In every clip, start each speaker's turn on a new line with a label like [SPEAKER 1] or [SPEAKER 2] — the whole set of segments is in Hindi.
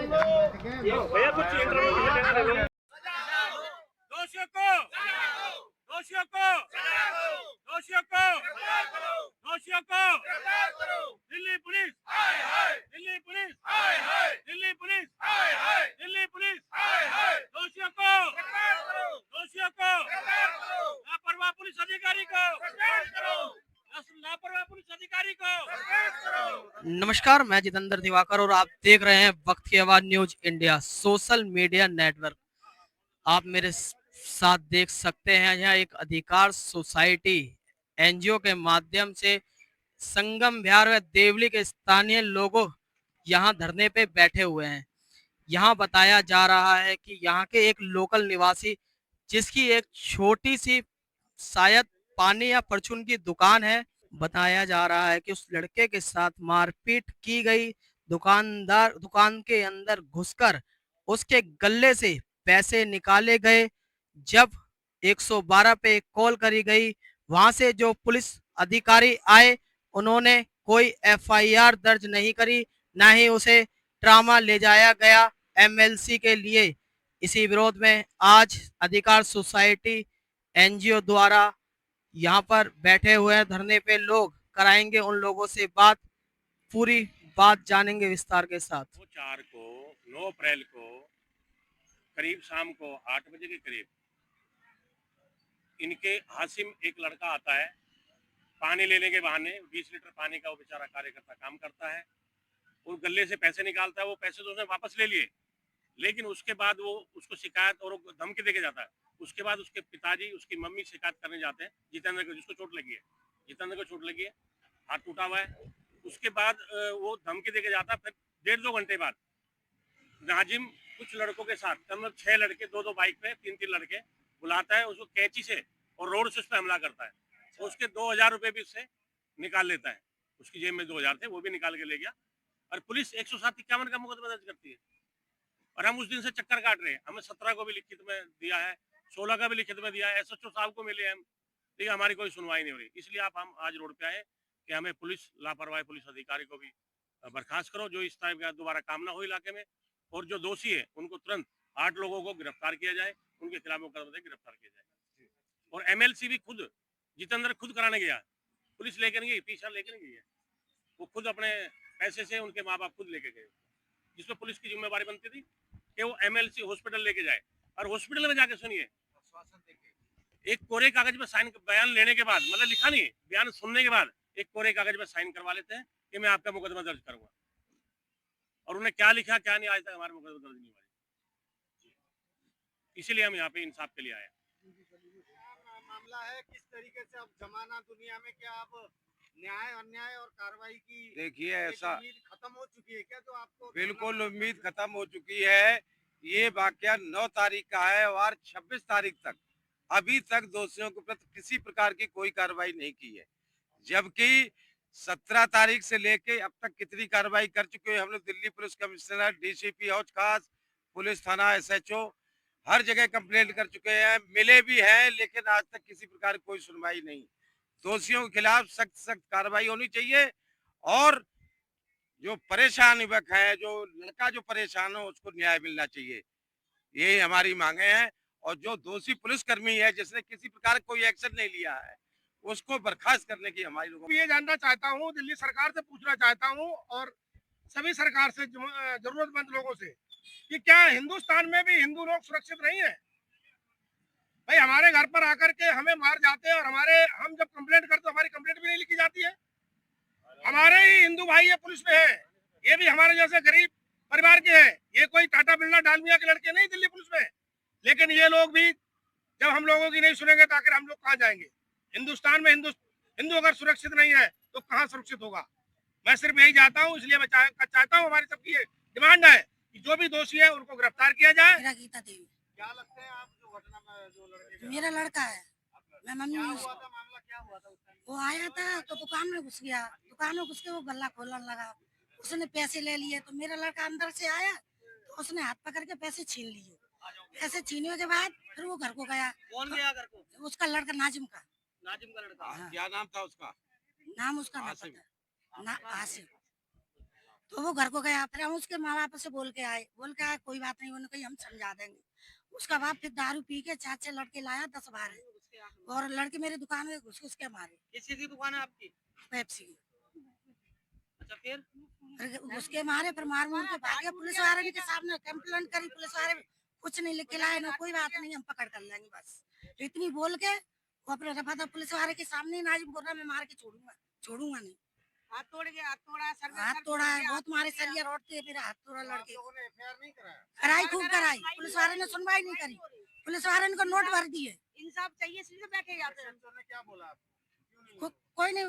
[SPEAKER 1] भैया कुछ इंटरव्यू दोषियों को दोषियों को दोषियों को दोषियों को Delhi police Delhi police Delhi police Delhi police दोषियों को लापरवाह पुलिस अधिकारी को लापरवाह पुलिस अधिकारी को।
[SPEAKER 2] नमस्कार, मैं जितेंद्र दिवाकर और आप देख रहे हैं वक्त की आवाज news India social media network. आप मेरे साथ देख सकते हैं यहाँ एक अधिकार सोसाइटी एनजीओ के माध्यम से संगम विहार व देवली के स्थानीय लोगों यहाँ धरने पे बैठे हुए हैं। यहाँ बताया जा रहा है कि यहाँ के एक लोकल निवासी जिसकी एक छोटी सी शायद पानी या परचून की दुकान है, बताया जा रहा है कि उस लड़के के साथ मारपीट की गई। दुकान के अंदर घुसकर उसके गले से पैसे निकाले गए। जब 112 पे कॉल करी गई, वहां से जो पुलिस अधिकारी आए उन्होंने कोई एफआईआर दर्ज नहीं करी, ना ही उसे ट्रामा ले जाया गया एमएलसी के लिए। इसी विरोध में आज अधिकार सोसाइटी एनजीओ द्वारा यहाँ पर बैठे हुए हैं धरने पे लोग, कराएंगे उन लोगों से बात, पूरी बात जानेंगे विस्तार के साथ।
[SPEAKER 1] 9 अप्रैल को करीब शाम को 8 बजे के करीब इनके हासिम एक लड़का आता है पानी लेने के बहाने। 20 लीटर पानी का वो बेचारा कार्यकर्ता काम करता है और गले से पैसे निकालता है। वो पैसे तो उसने वापस ले लिए, लेकिन उसके बाद वो उसको शिकायत और धमकी देके जाता है। उसके बाद उसके पिताजी उसकी मम्मी शिकायत करने जाते हैं जितेंद्र को, जिसको चोट लगी है। जितेंद्र को चोट लगी है, हाथ टूटा हुआ है। उसके बाद वो धमकी देके जाता है। फिर 1.5-2 घंटे बाद नाजिम कुछ लड़कों के साथ, मतलब 6 लड़के 2-2 बाइक पे 3-3 लड़के बुलाता है, उसको कैंची से और रोड से उस पर हमला करता है। तो उसके 2000 रुपये भी उससे निकाल लेता है। उसकी जेब में 2000 थे, वो भी निकाल के ले गया। और पुलिस 107-51 का मुकदमा दर्ज करती है। और हम उस दिन से चक्कर काट रहे हैं। हमें 17 को भी लिखित में दिया है, 16 का भी लिखित में दिया है। एसएचओ साहब को मिले हम, ठीक है, हमारी कोई सुनवाई नहीं हो रही। इसलिए हम आज रोड पे आए कि हमें पुलिस लापरवाही पुलिस अधिकारी को भी बर्खास्त करो, जो इस टाइप का दोबारा काम ना हो इलाके में। और जो दोषी है उनको तुरंत 8 लोगों को गिरफ्तार किया जाए, उनके खिलाफ मुकदमा गिरफ्तार किया जाए। और एमएलसी भी खुद जितेंद्र खुद कराने गया, पुलिस लेकर नहीं गई, 30 साल लेकर नहीं गई है। वो खुद अपने पैसे से उनके माँ बाप खुद लेके गए, जिसमें पुलिस की जिम्मेवारी बनती थी कि वो एमएलसी हॉस्पिटल लेके जाए। और हॉस्पिटल में जाके सुनिए, एक कोरे कागज में साइन, बयान लेने के बाद, मतलब लिखा नहीं, बयान सुनने के बाद एक कोरे कागज में साइन करवा लेते हैं कि मैं आपका मुकदमा दर्ज करूंगा। और उन्हें क्या लिखा क्या नहीं, आज तक हमारे मुकदमा दर्ज नहीं हुआ। इसीलिए हम यहाँ पे इंसाफ के लिए आए।
[SPEAKER 3] मामला है किस तरीके से अब जमाना दुनिया में, क्या अब न्याय अन्याय और कार्रवाई की
[SPEAKER 4] देखिए ऐसा
[SPEAKER 3] उम्मीद खत्म हो चुकी है क्या? तो आपको
[SPEAKER 4] बिल्कुल उम्मीद खत्म हो चुकी है। ये वाकया 9 तारीख का है और 26 तारीख तक अभी तक दोषियों के प्रति किसी प्रकार की कोई कार्रवाई नहीं की है, जबकि 17 तारीख से लेके अब तक कितनी कार्रवाई कर चुके हैं हम लोग। दिल्ली पुलिस कमिश्नर, डीसीपी हौज खास, पुलिस थाना, एसएचओ हर जगह कंप्लेंट कर चुके हैं, मिले भी हैं, लेकिन आज तक किसी प्रकार की कोई सुनवाई नहीं। दोषियों के खिलाफ सख्त सख्त कार्रवाई होनी चाहिए और जो परेशान युवक है, जो लड़का जो परेशान हो, उसको न्याय मिलना चाहिए। ये हमारी मांगे हैं। और जो दोषी पुलिसकर्मी है जिसने किसी प्रकार कोई एक्शन नहीं लिया है, उसको बर्खास्त करने की हमारी लोगों।
[SPEAKER 3] ये जानना चाहता हूँ, दिल्ली सरकार से पूछना चाहता हूँ और सभी सरकार से, जरूरतमंद लोगों से, कि क्या हिंदुस्तान में भी हिंदू लोग सुरक्षित नहीं है? भाई हमारे घर पर आकर के हमें मार जाते हैं और हम जब कंप्लेंट करते हमारी कंप्लेंट भी नहीं लिखी जाती है। हमारे ही हिंदू भाई ये पुलिस में है, ये भी हमारे जैसे गरीब परिवार के हैं। ये कोई टाटा बिरला डालमिया के लड़के नहीं दिल्ली पुलिस में। लेकिन ये लोग भी जब हम लोगों की नहीं सुनेंगे तो आखिर हम लोग कहाँ जाएंगे? हिंदुस्तान में हिंदू अगर सुरक्षित नहीं है तो कहाँ सुरक्षित होगा? मैं सिर्फ यही चाहता हूँ, इसलिए मैं चाहता हूँ, हमारी सबकी ये डिमांड है कि जो भी दोषी है उनको गिरफ्तार किया जाए।
[SPEAKER 5] मेरा गीता देवी।
[SPEAKER 3] क्या लगता है आप जो घटना में जो लड़के,
[SPEAKER 5] मेरा लड़का है, मैं मम्मी।
[SPEAKER 3] क्या हुआ था, मामला क्या हुआ था?
[SPEAKER 5] वो आया था तो दुकान में घुस गया, दुकान में घुस के वो गल्ला खोलने लगा, उसने पैसे ले लिए। तो मेरा लड़का अंदर से आया तो उसने हाथ पकड़ के पैसे छीन लिए। पैसे छीनने के बाद फिर वो घर को गया।
[SPEAKER 3] कौन गया घर को?
[SPEAKER 5] उसका लड़का नाजिम का
[SPEAKER 3] नाजिम का लड़का।
[SPEAKER 4] क्या नाम था उसका?
[SPEAKER 5] नाम उसका नहीं पता ना, आसिफ। तो वो घर को गया, फिर हम उसके माँ बाप से बोल के आए, कोई बात नहीं, उन्होंने कही हम समझा देंगे। उसका बाप फिर दारू पी के 4-6 लड़के लाया 10-12 और लड़के मेरी दुकान में घुस के मारे।
[SPEAKER 2] किस चीज की दुकान है आपकी?
[SPEAKER 5] पेप्सी की।
[SPEAKER 2] अच्छा फिर?
[SPEAKER 5] फिर घुस के मारे, फिर मार मुर के भागे। पुलिस वाले के सामने कंप्लेंट करी, पुलिस वाले कुछ नहीं लिख के लाए ना, कोई बात नहीं, हम पकड़ कर लेंगे बस। इतनी बोल के वो अपने रफा था पुलिस वाले के सामने ही नाजिम बोल रहा मैं मार के छोड़ूंगा नहीं।
[SPEAKER 2] हाथ तोड़ गया, हाथ तोड़ा, सर
[SPEAKER 5] हाथ तोड़ा है, बहुत मारे, सरिया रोडते मेरा हाथ तोड़ा लड़के।
[SPEAKER 3] लोगों ने एफआईआर नहीं कराया?
[SPEAKER 5] कराई, खूब कराई, पुलिस वाले ने सुनवाई नहीं करी, पुलिस वाले ने को नोट भर दिए।
[SPEAKER 2] इंसाफ चाहिए इसलिए बैठे जाते हैं।
[SPEAKER 3] सर ने क्या बोला आपको? क्यों नहीं
[SPEAKER 5] कोई नहीं,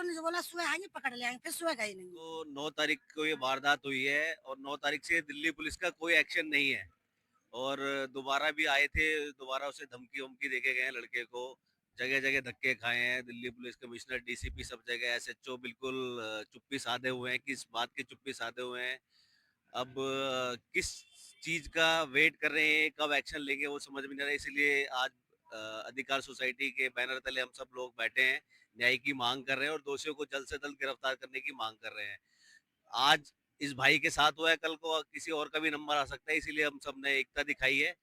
[SPEAKER 5] ने बोला सुबह आएंगे पकड़ ले आएंगे, फिर सुबह गए नहीं।
[SPEAKER 6] तो 9 तारीख को ये वारदात हुई है और 9 तारीख से दिल्ली पुलिस का कोई एक्शन नहीं है और दोबारा भी आए थे, दोबारा उसे धमकी वमकी देके गए हैं लड़के को, जगह जगह धक्के खाए हैं। दिल्ली पुलिस कमिश्नर, डीसीपी सब जगह, एसएचओ बिल्कुल चुप्पी साधे हुए हैं। किस बात की चुप्पी साधे हुए हैं? अब किस चीज का वेट कर रहे हैं, कब एक्शन लेंगे वो समझ में नहीं आ रहा। इसलिए आज अधिकार सोसाइटी के बैनर तले हम सब लोग बैठे हैं, न्याय की मांग कर रहे हैं और दोषियों को जल्द से जल्द गिरफ्तार करने की मांग कर रहे हैं। आज इस भाई के साथ हुआ है, कल को किसी और का भी नंबर आ सकता है, इसीलिए हम सब ने एकता दिखाई है।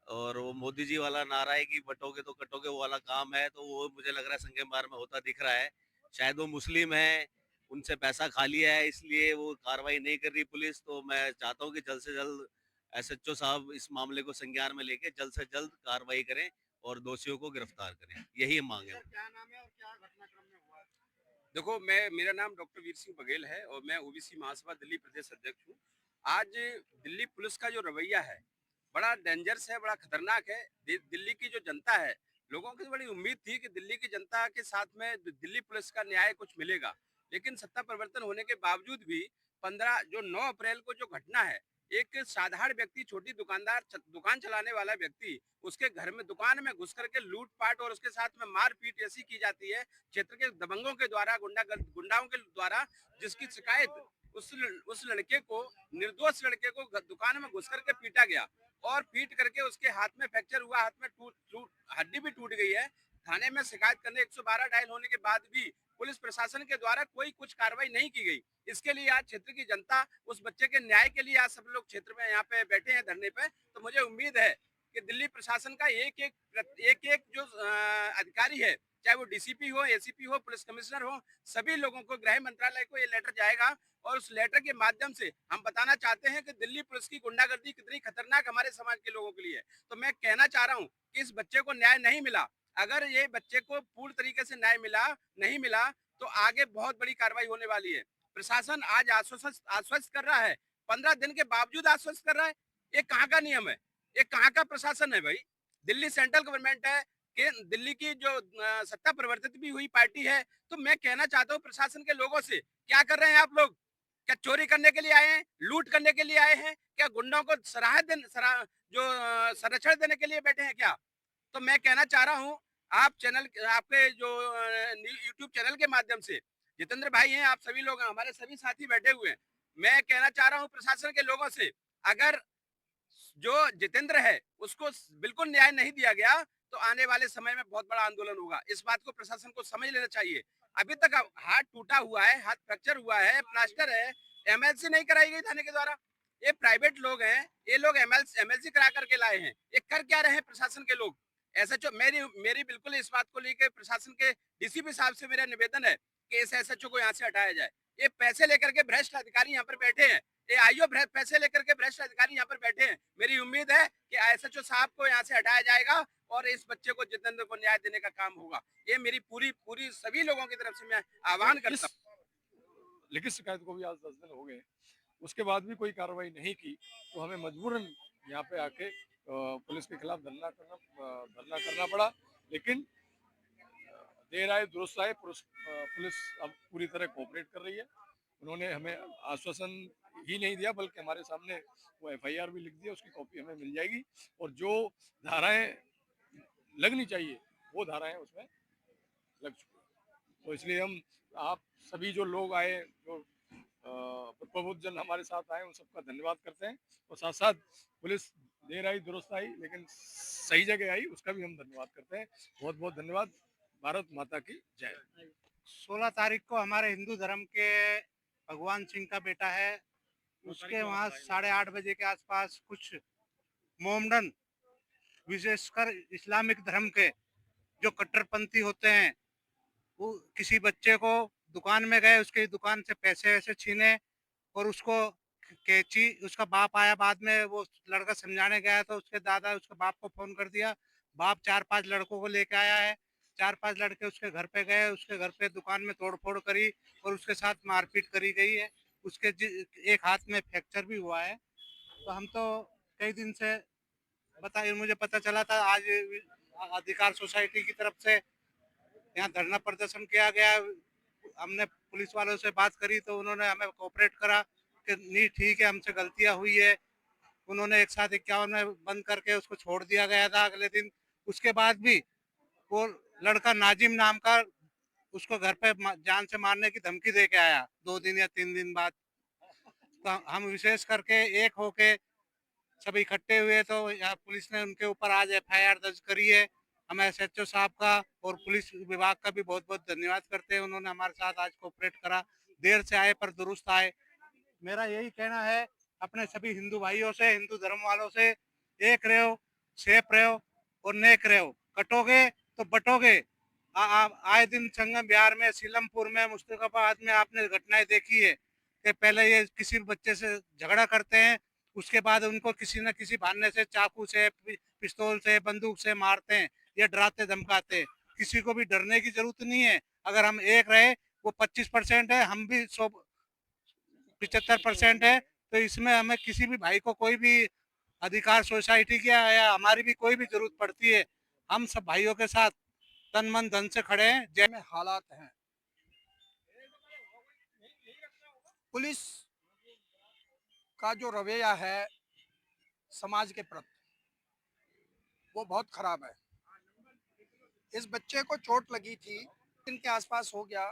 [SPEAKER 6] और वो मोदी जी वाला नारा है कि बटोगे तो कटोगे, वो वाला काम है, तो वो मुझे लग रहा है संगे मार में होता दिख रहा है। शायद वो मुस्लिम है, उनसे पैसा खा लिया है, इसलिए वो कार्रवाई नहीं कर रही पुलिस। तो मैं चाहता हूँ कि जल्द से जल्द एसएचओ साहब इस मामले को संज्ञान में लेके जल्द से जल्द कार्रवाई करें और दोषियों को गिरफ्तार करें, यही मांग है।
[SPEAKER 3] क्या नाम है और क्या घटनाक्रम में हुआ?
[SPEAKER 7] देखो, मेरा नाम डॉक्टर वीर सिंह बघेल है और मैं ओबीसी महासभा दिल्ली प्रदेश अध्यक्ष हूँ। आज दिल्ली पुलिस का जो रवैया है बड़ा डेंजरस है, बड़ा खतरनाक है। दिल्ली की जो जनता है, लोगों की बड़ी उम्मीद थी कि दिल्ली की जनता के साथ में दिल्ली पुलिस का न्याय कुछ मिलेगा, लेकिन सत्ता परिवर्तन होने के बावजूद भी 9 अप्रैल को जो घटना है, एक साधारण व्यक्ति, छोटी दुकान चलाने वाला व्यक्ति, उसके घर में, दुकान में घुस करके लूटपाट और उसके साथ में मारपीट ऐसी की जाती है क्षेत्र के दबंगों के द्वारा, गुंडाओं के द्वारा, जिसकी शिकायत उस लड़के को, निर्दोष लड़के को दुकान में घुस करके पीटा गया और पीट करके उसके हाथ में फ्रैक्चर हुआ, हाथ में हड्डी भी टूट गई है। थाने में शिकायत करने 112 डायल होने के बाद भी पुलिस प्रशासन के द्वारा कोई कुछ कार्रवाई नहीं की गई। इसके लिए आज क्षेत्र की जनता उस बच्चे के न्याय के लिए आज सब लोग क्षेत्र में यहाँ पे बैठे हैं धरने पे। तो मुझे उम्मीद है कि दिल्ली प्रशासन का एक जो अधिकारी है, चाहे वो डीसीपी हो, एसीपी हो, पुलिस कमिश्नर हो, सभी लोगों को, गृह मंत्रालय को ये लेटर जाएगा और उस लेटर के माध्यम से हम बताना चाहते हैं कि दिल्ली पुलिस की गुंडागर्दी कितनी खतरनाक हमारे समाज के लोगों के लिए है। तो मैं कहना चाह रहा हूँ कि इस बच्चे को न्याय नहीं मिला, अगर ये बच्चे को पूर्ण तरीके से न्याय नहीं मिला तो आगे बहुत बड़ी कार्रवाई होने वाली है। प्रशासन आज आश्वस्त कर रहा है, 15 दिन के बावजूद आश्वस्त कर रहा है। ये कहाँ का नियम है? ये कहाँ का प्रशासन है भाई? दिल्ली सेंट्रल गवर्नमेंट है कि दिल्ली की जो सत्ता परिवर्तित भी हुई पार्टी है। तो मैं कहना चाहता हूँ प्रशासन के लोगों से, क्या कर रहे हैं आप लोग? क्या चोरी करने के लिए आए हैं? लूट करने के लिए आए हैं? क्या गुंडों को संरक्षण देने के लिए बैठे हैं क्या? तो मैं कहना चाह रहा हूँ, आपके जो यूट्यूब चैनल के माध्यम से, जितेंद्र भाई हैं, आप सभी लोग, हमारे सभी साथी बैठे हुए हैं, मैं कहना चाह रहा हूँ प्रशासन के लोगों से, अगर जो जितेंद्र है उसको बिल्कुल न्याय नहीं दिया गया तो आने वाले समय में बहुत बड़ा आंदोलन होगा। इस बात को प्रशासन को समझ लेना चाहिए। अभी तक हाथ टूटा हुआ है, हाथ फ्रैक्चर हुआ है, प्लास्टर है, एमएलसी नहीं कराई गई थाने के द्वारा। ये प्राइवेट लोग हैं, ये लोग एमएलसी करा करके लाए हैं। ये कर क्या रहे हैं प्रशासन के लोग? एसएचओ, मेरी बिल्कुल इस बात को लेकर प्रशासन के डीसीपी साहब से मेरा निवेदन है कि इस एसएचओ को यहाँ से हटाया जाए। ये पैसे लेकर के भ्रष्ट अधिकारी यहाँ पर बैठे हैं, ये आईओ पैसे लेकर के भ्रष्ट अधिकारी यहाँ पर बैठे हैं। मेरी उम्मीद है कि एसएचओ साहब को यहाँ से हटाया जाएगा और इस बच्चे को, जितेंद्र को, न्याय देने का काम होगा। ये मेरी पूरी सभी लोगों की तरफ से मैं आह्वान करता हूँ।
[SPEAKER 8] लिखित शिकायत को भी आज 10 दिन हो गए, उसके बाद भी कोई कार्रवाई नहीं की, तो हमें मजबूरन यहाँ पे आके पुलिस के खिलाफ धरना करना पड़ा। लेकिन देर आए दुरुस्त आए, पुलिस अब पूरी तरह कोऑपरेट कर रही है। उन्होंने हमें आश्वासन ही नहीं दिया, बल्कि हमारे सामने वो एफआईआर भी लिख दिया, उसकी कॉपी हमें मिल जाएगी और जो धाराएं लगनी चाहिए वो धाराएं उसमें लग चुकी है। तो इसलिए आप सभी जो लोग आए, जो प्रबुद्ध जन हमारे साथ आए, उन सबका धन्यवाद करते हैं और साथ साथ पुलिस देर आई दुरुस्त आई लेकिन सही जगह आई, उसका भी हम धन्यवाद करते हैं। बहुत बहुत धन्यवाद। भारत माता की जय।
[SPEAKER 9] 16 तारीख को हमारे हिंदू धर्म के भगवान सिंह का बेटा है, उसके वहाँ 8:30 बजे के आसपास कुछ मोमडन, विशेषकर इस्लामिक धर्म के जो कट्टरपंथी होते हैं, वो किसी बच्चे को दुकान में गए, उसकी दुकान से पैसे वैसे छीने और उसको कैची, उसका बाप आया बाद में, वो लड़का समझाने गया तो उसके दादा उसके बाप को फोन कर दिया। बाप 4-5 लड़कों को लेके आया है, 4-5 लड़के उसके घर पे गए, उसके घर पे दुकान में तोड़फोड़ करी और उसके साथ मारपीट करी गई है। उसके एक हाथ में फ्रैक्चर भी हुआ है। तो हम तो कई दिन से मुझे पता चला था, आज अधिकार सोसाइटी की तरफ से यहाँ धरना प्रदर्शन किया गया। हमने पुलिस वालों से बात करी तो उन्होंने हमें कोऑपरेट करा कि नहीं ठीक है, हमसे गलतियां हुई है। उन्होंने 151 में बंद करके उसको छोड़ दिया गया था अगले दिन। उसके बाद भी वो लड़का नाजिम नाम का उसको घर पे जान से मारने की धमकी दे के आया 2 दिन या 3 दिन बाद। तो हम विशेष करके एक होके सभी इकट्ठे हुए, तो यहाँ पुलिस ने उनके ऊपर आज FIR दर्ज करी है। हम SHO साहब का और पुलिस विभाग का भी बहुत बहुत धन्यवाद करते हैं, उन्होंने हमारे साथ आज कोऑपरेट करा। देर से आए पर दुरुस्त आए। मेरा यही कहना है अपने सभी हिंदू भाइयों से, हिंदू धर्म वालों से, एक रहो, सेफ रहो और नेक रहो। कटोगे तो बटोगे। आए दिन संगम बिहार में, सीलमपुर में, मुस्तफाबाद में आपने घटनाएं देखी है कि पहले ये किसी बच्चे से झगड़ा करते हैं, उसके बाद उनको किसी न किसी बहाने से चाकू से, पिस्तौल से, बंदूक से मारते हैं या डराते धमकाते हैं। किसी को भी डरने की जरूरत नहीं है। अगर हम एक रहे, वो 25% है, हम भी 75% है, तो इसमें हमें किसी भी भाई को कोई भी अधिकार सोसाइटी की या हमारी भी कोई भी जरूरत पड़ती है, हम सब भाइयों के साथ तन मन धन से खड़े हैं। जय
[SPEAKER 3] में हालात हैं, पुलिस का जो रवैया है समाज के प्रति, वो बहुत खराब है। इस बच्चे को चोट लगी थी, दिन के आसपास हो गया,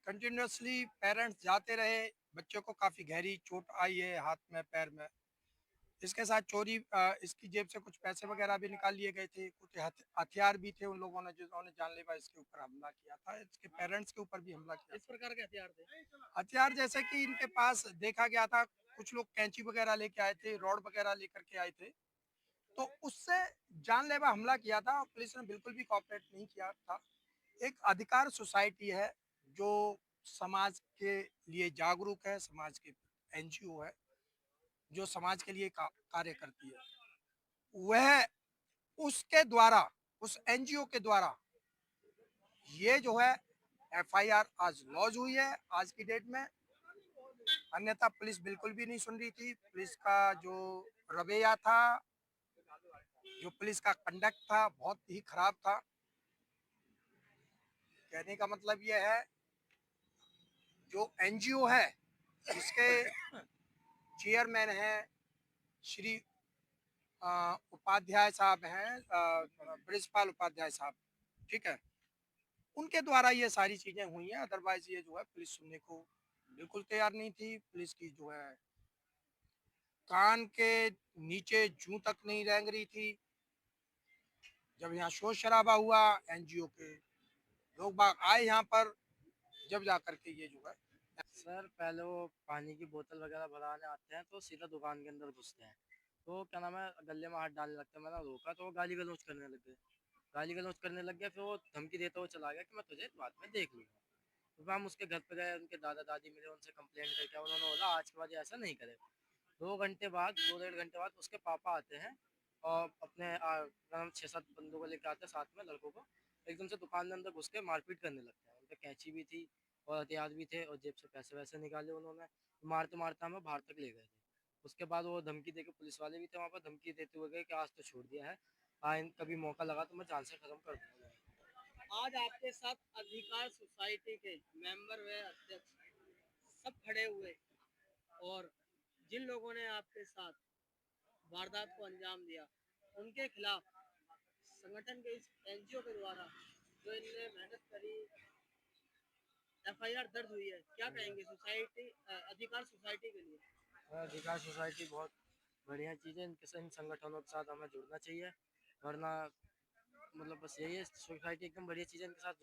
[SPEAKER 3] कंटिन्यूसली पेरेंट्स जाते रहे, बच्चे को काफ़ी गहरी चोट आई है हाथ में, पैर में। इसके साथ चोरी, इसकी जेब से कुछ पैसे वगैरह भी निकाल लिए गए थे, कुछ हथियार भी थे उन लोगों ने जिन्होंने जानलेवा इसके ऊपर हमला किया था। इसके पेरेंट्स के ऊपर भी हमला किया।
[SPEAKER 2] इस प्रकार के हथियार थे?
[SPEAKER 3] हथियार जैसे कि इनके पास देखा गया था, कुछ लोग कैंची वगैरह लेके आए थे, रॉड वगैरह लेकर के आए थे, तो उससे जानलेवा हमला किया था और पुलिस ने बिल्कुल भी कोऑपरेट नहीं किया था। एक अधिकार सोसाइटी है जो समाज के लिए जागरूक है, समाज के NGO है जो समाज के लिए कार्य करती है, वह उसके द्वारा, उस NGO के द्वारा ये जो है FIR आज लॉन्च हुई है आज की डेट में। अन्यथा पुलिस बिल्कुल भी नहीं सुन रही थी। पुलिस का जो रवैया था, जो पुलिस का कंडक्ट था, बहुत ही खराब था। कहने का मतलब यह है, जो NGO है इसके चेयरमैन हैं श्री उपाध्याय साहब हैं, ब्रिजपाल उपाध्याय साहब, ठीक है, उनके द्वारा ये सारी चीजें हुई हैं। अदरवाइज ये जो है पुलिस सुनने को बिल्कुल तैयार नहीं थी। पुलिस की जो है कान के नीचे जूं तक नहीं रेंग रही थी। जब यहाँ शोर शराबा हुआ, NGO के लोग बाग आए यहाँ पर, जब जा करके ये जो है।
[SPEAKER 2] सर पहले वो पानी की बोतल वगैरह भराने आते हैं तो सीधा दुकान के अंदर घुसते हैं, तो क्या नाम है, गले में हाथ डालने लगते हैं। मैंने रोका तो वो गाली गलौज करने लग गए, गाली गलौज करने लग गया। फिर वो धमकी देता हुआ चला गया कि मैं तुझे बाद में देख लूंगा। तो फिर हम उसके घर पे गए, उनके दादा दादी मिले, उनसे कंप्लेंट करके उन्होंने बोला आज के बाद ये ऐसा नहीं करेगा। 2 घंटे बाद, 2-1.5 घंटे बाद उसके पापा आते हैं और अपने 6-7 बंदों को लेकर आते हैं साथ में, लड़कों को, एकदम से दुकान के अंदर घुस के मारपीट करने लगते हैं। उन पर कैंची भी थी और हथियार भी थे और जेब से पैसे वैसे निकाले उन्होंने। मारते मारते हमें बाहर तक ले गए थे। उसके बाद वो धमकी देके, पुलिस वाले भी थे वहाँ पर, धमकी देते हुए गए कि आज तो छोड़ दिया है, कभी मौका लगा तो मैं जान से खत्म कर दूंगा। आज आपके साथ अधिकार सोसाइटी के मेंबर व अध्यक्ष सब खड़े हुए और जिन लोगों ने आपके साथ वारदात को अंजाम दिया, उनके खिलाफ संगठन के इस NGO के द्वारा जो इनने मेहनत करी, FIR दर्ज हुई है, क्या कहेंगे सोसाइटी, अधिकार सोसाइटी के लिए? अधिकार सोसाइटी बहुत बढ़िया चीज़ है। इनके इन संगठनों के साथ हमें जुड़ना चाहिए, वरना मतलब बस यही है, सोसाइटी एकदम बढ़िया चीज़ है, इनके साथ